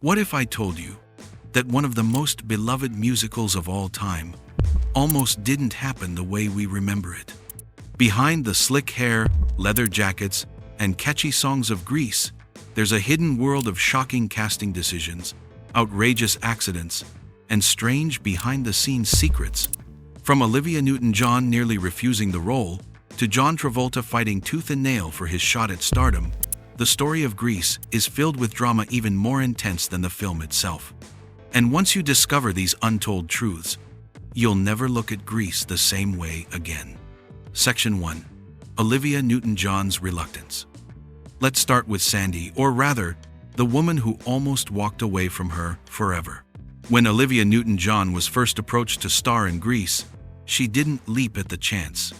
What if I told you that one of the most beloved musicals of all time almost didn't happen the way we remember it? Behind the slick hair, leather jackets, and catchy songs of Grease, there's a hidden world of shocking casting decisions, outrageous accidents, and strange behind-the-scenes secrets. From Olivia Newton-John nearly refusing the role, to John Travolta fighting tooth and nail for his shot at stardom, the story of Grease is filled with drama even more intense than the film itself. And once you discover these untold truths, you'll never look at Grease the same way again. Section 1. Olivia Newton-John's reluctance. Let's start with Sandy, or rather, the woman who almost walked away from her forever. When Olivia Newton-John was first approached to star in Grease, she didn't leap at the chance.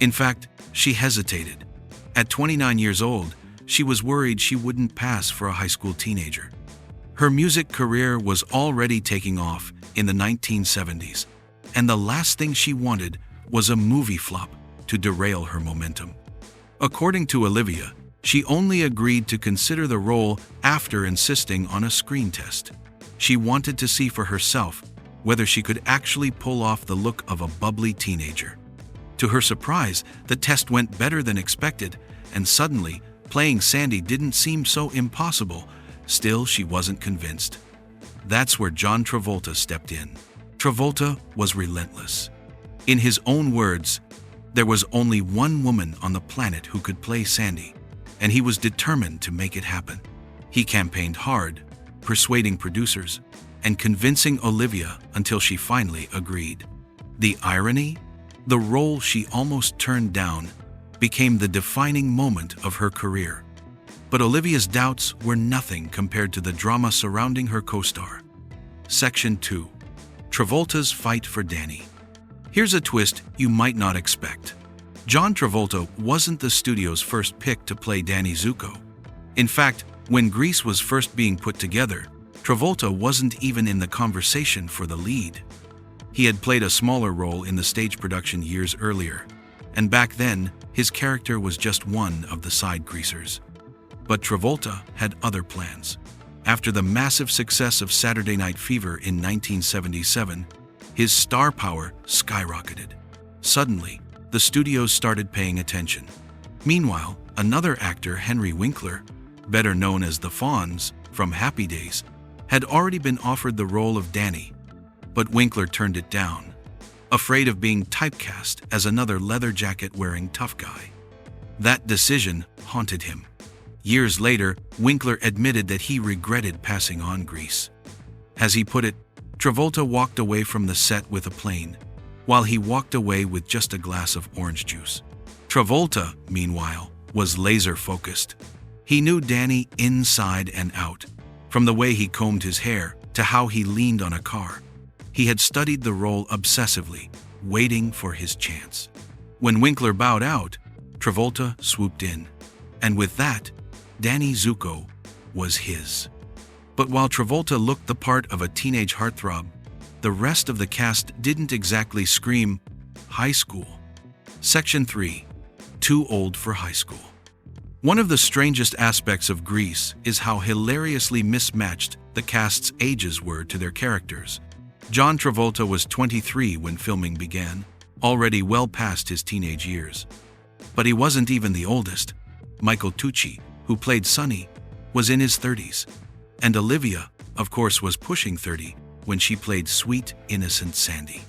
In fact, she hesitated. At 29 years old, she was worried she wouldn't pass for a high school teenager. Her music career was already taking off in the 1970s, and the last thing she wanted was a movie flop to derail her momentum. According to Olivia, she only agreed to consider the role after insisting on a screen test. She wanted to see for herself whether she could actually pull off the look of a bubbly teenager. To her surprise, the test went better than expected, and suddenly, playing Sandy didn't seem so impossible. Still, she wasn't convinced. That's where John Travolta stepped in. Travolta was relentless. In his own words, there was only one woman on the planet who could play Sandy, and he was determined to make it happen. He campaigned hard, persuading producers, and convincing Olivia until she finally agreed. The irony? The role she almost turned down became the defining moment of her career. But Olivia's doubts were nothing compared to the drama surrounding her co-star. Section 2. Travolta's fight for Danny. Here's a twist you might not expect. John Travolta wasn't the studio's first pick to play Danny Zuko. In fact, when Grease was first being put together, Travolta wasn't even in the conversation for the lead. He had played a smaller role in the stage production years earlier, and back then, his character was just one of the side greasers. But Travolta had other plans. After the massive success of Saturday Night Fever in 1977, his star power skyrocketed. Suddenly, the studios started paying attention. Meanwhile, another actor, Henry Winkler, better known as the Fonz from Happy Days, had already been offered the role of Danny, but Winkler turned it down, afraid of being typecast as another leather jacket-wearing tough guy. That decision haunted him. Years later, Winkler admitted that he regretted passing on Grease. As he put it, Travolta walked away from the set with a plane, while he walked away with just a glass of orange juice. Travolta, meanwhile, was laser-focused. He knew Danny inside and out, from the way he combed his hair to how he leaned on a car. He had studied the role obsessively, waiting for his chance. When Winkler bowed out, Travolta swooped in, and with that, Danny Zuko was his. But while Travolta looked the part of a teenage heartthrob, the rest of the cast didn't exactly scream high school. Section 3. Too old for high school. One of the strangest aspects of Grease is how hilariously mismatched the cast's ages were to their characters. John Travolta was 23 when filming began, already well past his teenage years. But he wasn't even the oldest. Michael Tucci, who played Sonny, was in his 30s. And Olivia, of course, was pushing 30 when she played sweet, innocent Sandy.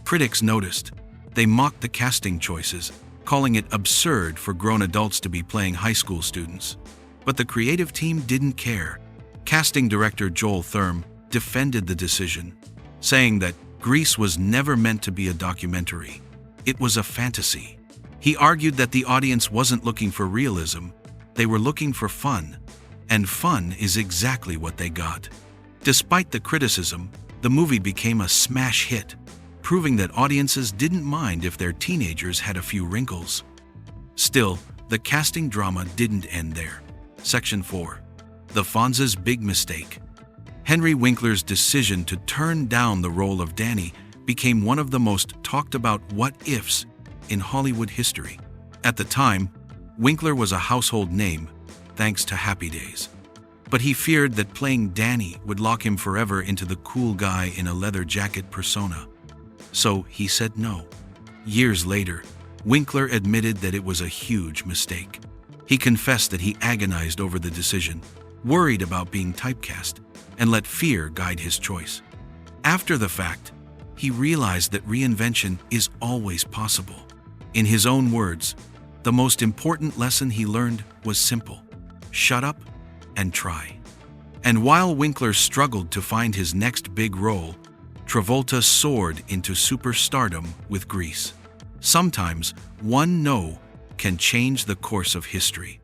Critics noticed. They mocked the casting choices, calling it absurd for grown adults to be playing high school students. But the creative team didn't care. Casting director Joel Thurm defended the decision, saying that Grease was never meant to be a documentary. It was a fantasy. He argued that the audience wasn't looking for realism, they were looking for fun, and fun is exactly what they got. Despite the criticism, the movie became a smash hit, proving that audiences didn't mind if their teenagers had a few wrinkles. Still, the casting drama didn't end there. Section 4. The Fonz's big mistake. Henry Winkler's decision to turn down the role of Danny became one of the most talked about what-ifs in Hollywood history. At the time, Winkler was a household name, thanks to Happy Days. but he feared that playing Danny would lock him forever into the cool guy in a leather jacket persona. So he said no. Years later, Winkler admitted that it was a huge mistake. He confessed that he agonized over the decision, worried about being typecast, and let fear guide his choice. After the fact, he realized that reinvention is always possible. In his own words, the most important lesson he learned was simple: shut up and try. And while Winkler struggled to find his next big role, Travolta soared into superstardom with Grease. Sometimes one no can change the course of history.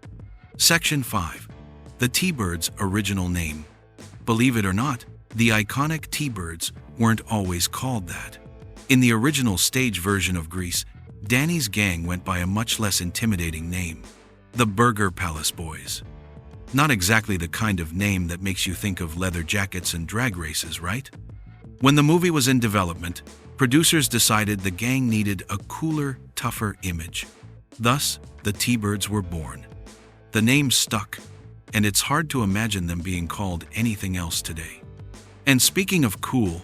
Section 5. The T-Birds' original name. Believe it or not, the iconic T-Birds weren't always called that. In the original stage version of Grease, Danny's gang went by a much less intimidating name: the Burger Palace Boys. Not exactly the kind of name that makes you think of leather jackets and drag races, right? When the movie was in development, producers decided the gang needed a cooler, tougher image. Thus, the T-Birds were born. The name stuck, and it's hard to imagine them being called anything else today. And speaking of cool,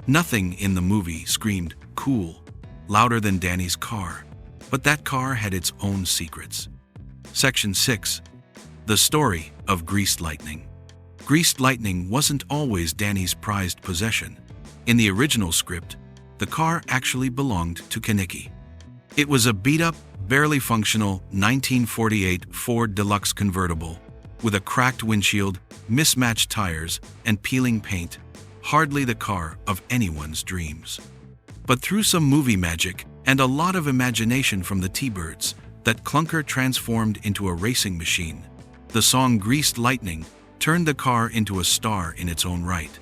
nothing in the movie screamed cool louder than Danny's car, but that car had its own secrets. Section 6. The story of Greased Lightning. Greased Lightning wasn't always Danny's prized possession. In the original script, the car actually belonged to Kenickie. It was a beat-up, barely functional 1948 Ford Deluxe convertible with a cracked windshield, mismatched tires, and peeling paint, hardly the car of anyone's dreams. But through some movie magic and a lot of imagination from the T-Birds, that clunker transformed into a racing machine. The song Greased Lightning turned the car into a star in its own right.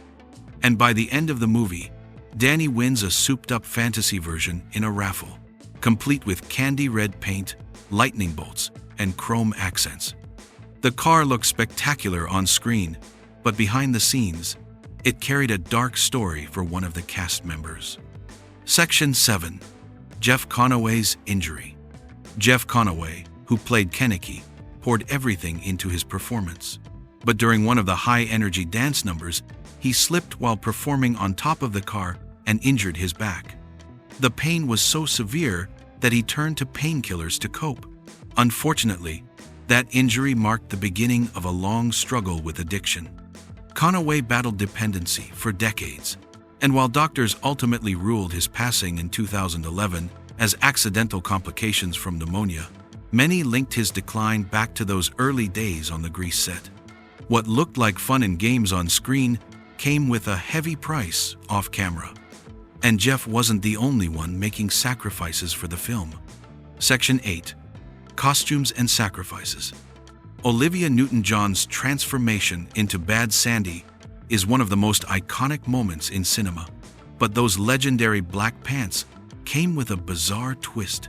And by the end of the movie, Danny wins a souped-up fantasy version in a raffle, complete with candy red paint, lightning bolts, and chrome accents. The car looked spectacular on screen, but behind the scenes, it carried a dark story for one of the cast members. Section 7. Jeff Conaway's injury. Jeff Conaway, who played Kenickie, poured everything into his performance. But during one of the high-energy dance numbers, he slipped while performing on top of the car and injured his back. The pain was so severe that he turned to painkillers to cope. Unfortunately, that injury marked the beginning of a long struggle with addiction. Conaway battled dependency for decades, and while doctors ultimately ruled his passing in 2011 as accidental complications from pneumonia, many linked his decline back to those early days on the Grease set. What looked like fun and games on screen came with a heavy price off camera. And Jeff wasn't the only one making sacrifices for the film. Section 8. Costumes and sacrifices. Olivia Newton-John's transformation into Bad Sandy is one of the most iconic moments in cinema. But those legendary black pants came with a bizarre twist.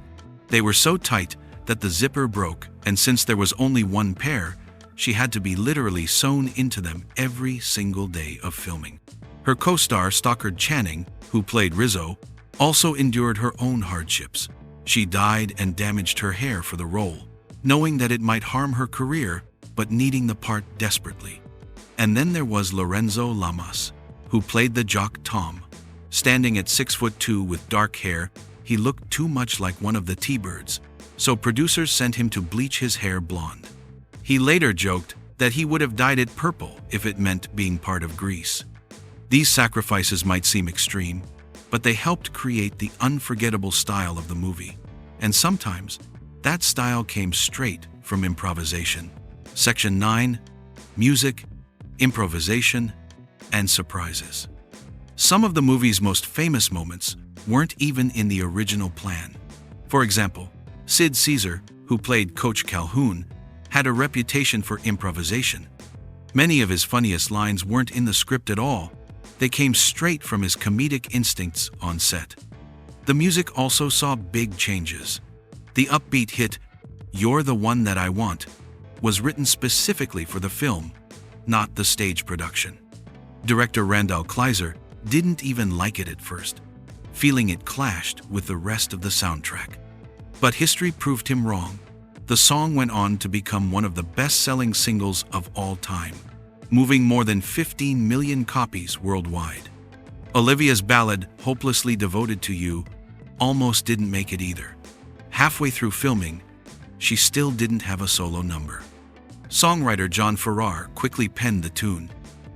They were so tight that the zipper broke, and since there was only one pair, she had to be literally sewn into them every single day of filming. Her co-star Stockard Channing, who played Rizzo, also endured her own hardships. She dyed and damaged her hair for the role, knowing that it might harm her career, but needing the part desperately. And then there was Lorenzo Lamas, who played the jock Tom. Standing at 6'2" with dark hair, he looked too much like one of the T-Birds, so producers sent him to bleach his hair blonde. He later joked that he would have dyed it purple if it meant being part of Grease. These sacrifices might seem extreme, but they helped create the unforgettable style of the movie. And sometimes, that style came straight from improvisation. Section 9. Music, improvisation, and surprises. Some of the movie's most famous moments weren't even in the original plan. For example, Sid Caesar, who played Coach Calhoun, had a reputation for improvisation. Many of his funniest lines weren't in the script at all. They came straight from his comedic instincts on set. The music also saw big changes. The upbeat hit, "You're the One That I Want," was written specifically for the film, not the stage production. Director Randall Kleiser didn't even like it at first, feeling it clashed with the rest of the soundtrack. But history proved him wrong. The song went on to become one of the best-selling singles of all time. moving more than 15 million copies worldwide. Olivia's ballad, Hopelessly Devoted to You, almost didn't make it either. Halfway through filming, she still didn't have a solo number. Songwriter John Farrar quickly penned the tune,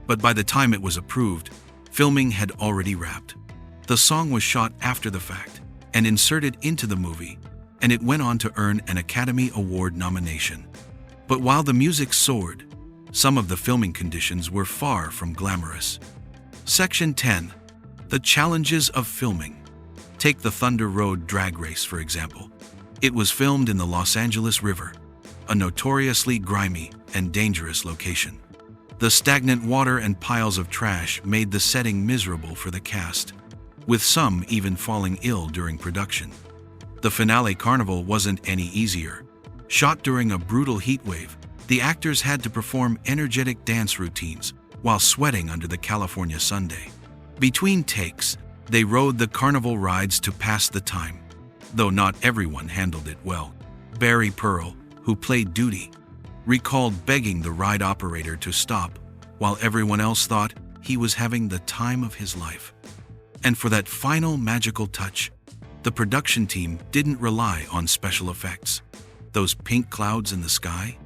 but by the time it was approved, filming had already wrapped. The song was shot after the fact and inserted into the movie, and it went on to earn an Academy Award nomination. But while the music soared, some of the filming conditions were far from glamorous. Section 10. The challenges of filming. Take the Thunder Road drag race, for example. It was filmed in the Los Angeles River, a notoriously grimy and dangerous location. The stagnant water and piles of trash made the setting miserable for the cast, with some even falling ill during production. The finale carnival wasn't any easier. Shot during a brutal heatwave, the actors had to perform energetic dance routines while sweating under the California Sunday. Between takes, they rode the carnival rides to pass the time, though not everyone handled it well. Barry Pearl, who played Duty, recalled begging the ride operator to stop while everyone else thought he was having the time of his life. And for that final magical touch, the production team didn't rely on special effects. Those pink clouds in the sky?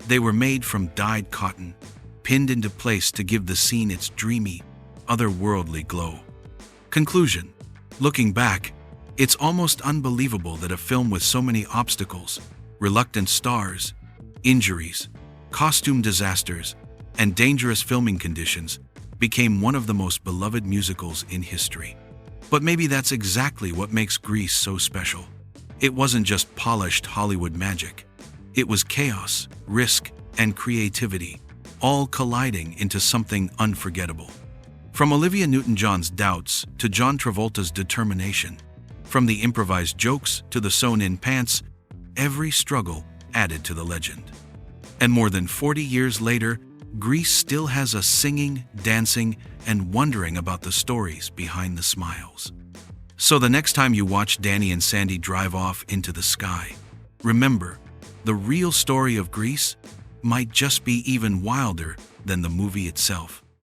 They were made from dyed cotton, pinned into place to give the scene its dreamy, otherworldly glow. Conclusion. Looking back, it's almost unbelievable that a film with so many obstacles, reluctant stars, injuries, costume disasters, and dangerous filming conditions became one of the most beloved musicals in history. But maybe that's exactly what makes Grease so special. It wasn't just polished Hollywood magic. It was chaos, risk, and creativity, all colliding into something unforgettable. From Olivia Newton-John's doubts to John Travolta's determination, from the improvised jokes to the sewn-in pants, every struggle added to the legend. And more than 40 years later, Grease still has us singing, dancing, and wondering about the stories behind the smiles. So the next time you watch Danny and Sandy drive off into the sky, remember, the real story of Grease might just be even wilder than the movie itself.